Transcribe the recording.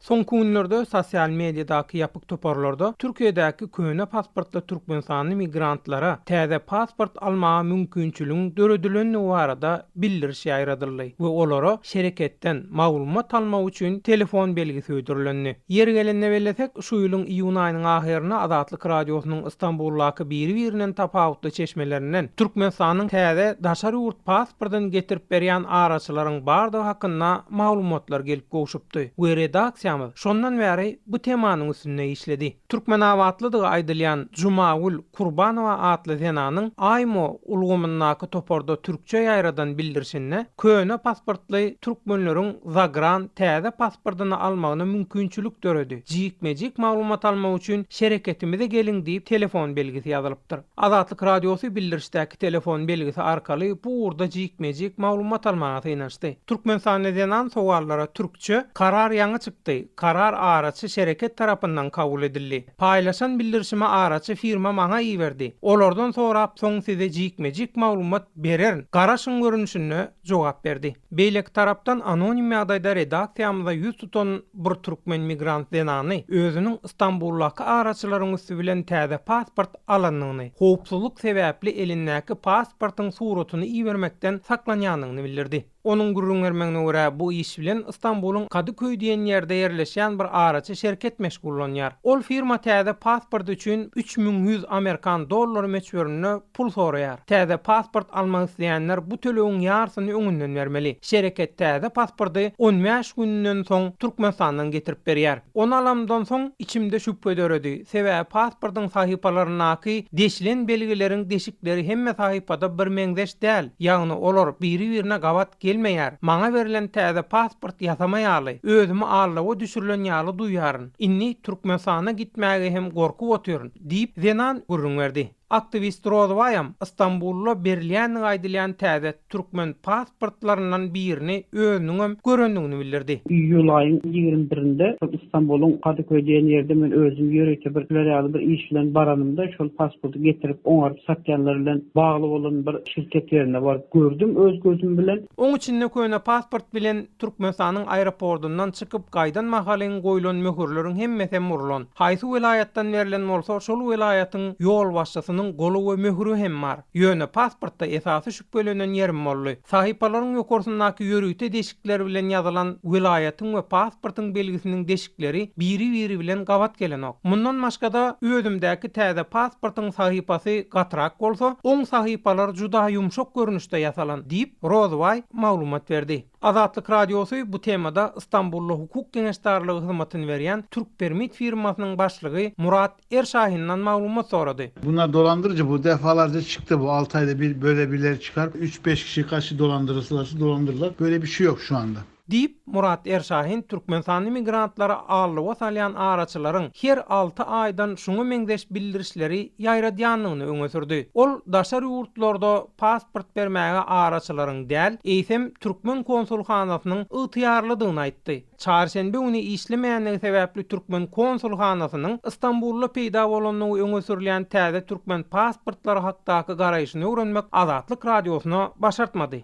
Soňky günlerde sosial mediadaky ýapyk toparlarda Türkiýedäki köne pasportly türkmenistany migrantlara täze pasport almagy mümkinçiligiň döredilenini barada bildiriş ýaýradyldy we olara şereketden maglumat almak üçin telefon belgisi ödürilenni. Ýeri gelende bellesek, şu ýylyň iýun aýynyň ahyryna Azatlyk radiosynyň Istanbuldaky biri-birinden tapawutly çeşmelerinden Türkmenistanyň täze daşary ýurt pasportyn getirip berýän araçylaryň bardygy hakynda maglumatlar gelip goşupdy. We redaksiýamyz şondan bäri bu temanyň üstünde işledi. Türkmen awatlydygy aýdylýan Jumagul Kurbanowa atly zenanyň aýmo ulgamyndaky toparda türkçe ýaýradan bildirişinde köne pasportly türkmenleriň zagran täze pasportyny almagyna mümkinçilik döredi. Jikmejik maglumat almak üçin şereketimize geliň diýip telefon belgisi ýazylypdyr. Azatlyk radiosy bildirişdäki telefon belgisi arkaly bu urda jikmejik maglumat almagy ýanaşdy. Türkmenistan zenan sowallara türkçe karar ýaňy çykdy. Karar araçy şereket tarapyndan kabul edildi. Paýlaşan bildirişime araçy firma maňa iýerdi. Olardan sorap soň size jikmejik maglumat berer. Garaşyň görünüşine jogap berdi. Beýlek tarapdan anonim ýagdaýda redaksiýamyza ýüz tutan bir türkmen migrant zenany özüniň Istanbuldaky araçylaryň üstü bilen täze pasport alanyny, howpsuzlyk sebäpli elindäki pasportyň suratyny iýermekden saklanýanyny bildirdi. Onun gurrungermegine görä bu iş bilen Istanbul'un Kadıköy diýen ýerde ýerleşýän bir araçy şerket meşgullanýar. Ol firma täze pasport üçin 3100 Amerikan dollary meçberini pul soraýar. Täze pasport almak isleýänler bu tölegiň ýarsyny öňünden bermeli. Şerket täze pasporty 15 günden soň Türkmenistandan getirip berýär. Onu alamdan soň içimde şüphe döredi. Sebäbi pasportyň sahypalarynaky deşilen belgileriň deşikleri hemme sahypada bir meňzeş däl. Ýagny olar biri-birine gawat gelmeýär. Maňa berilen täze pasport ýasamaýaly. Özümi allawa düşürilen ýaly duýaryn. Inni Türkmenistana gitmäge hem gorkup oturyn diýip zenan gurrun berdi. Aktivist Rozwayam Istanbul'la berilýän aýdylýan täze türkmen pasportlaryndan birini özüniň görendigini bildirdi. Iyul aýynyň 21-nde İstanbul'un Kadıköy diýen ýerde men özüm ýörekde bir ýaly bir iş bilen baranymda şol pasporty getirip oňaryp satýanlar bilen bagly bolan bir şirket ýerine baryp gördüm öz gözüm bilen. Oň içinde köne pasport bilen Türkmenistanyň aeroportundan çykyp gaýdan mahalyň goýulan möhürleriň hemmesi murlan. Haýsy welaýatdan berilen bolsa şol welaýatyň ýol başçysynyň golu we möhürü hem bar. Ýöne pasportda esasy şüphelenen ýerim boldy. Sahypalaryň ýokursundaky ýörüýte deşikleri bilen ýazylan welaýatyň we pasportyň belgisiniň deşikleri biri-biri bilen gawat gelenok. Mundan başgada özümdäki täze pasportyň sahypasy gatrak bolsa, oň sahypalar juda ýumşak görünüşde ýasalan diýip Rozway maglumat berdi. Azatlyk radiosu bu temada İstanbul'da hukuk geňeşdarlygy hyzmatyny berýän Türk Permit firmasynyň başlygy Murat Erşahindan maglumat sorady. Bunlar dolandırıcı, bu defalarca çıktı, bu 6 ayda bir böyle birileri çıkar. 3-5 kişi karşı dolandırırlar. Böyle bir şey yok şu anda. Diýip Murat Erşahin Türkmenistany migrantlara allyga salýan araçylaryň her 6 aýdan şuňa meňzeş bildirişleri ýaýradýanlygyny öňe sürdi. Ol daşary ýurtlarda pasport bermäge araçylaryň däl, eýsem türkmen konsulhanasynyň ýytyarlydygyny aýtdy. Çarşembe güni işlemeýänligi sebäpli türkmen konsulhanasynyň Istanbul'da peýda bolanyny öňe sürilýän täze türkmen pasportlary hakdaky garaýşyny öwrenmek Azatlyk radiosyna başartmady.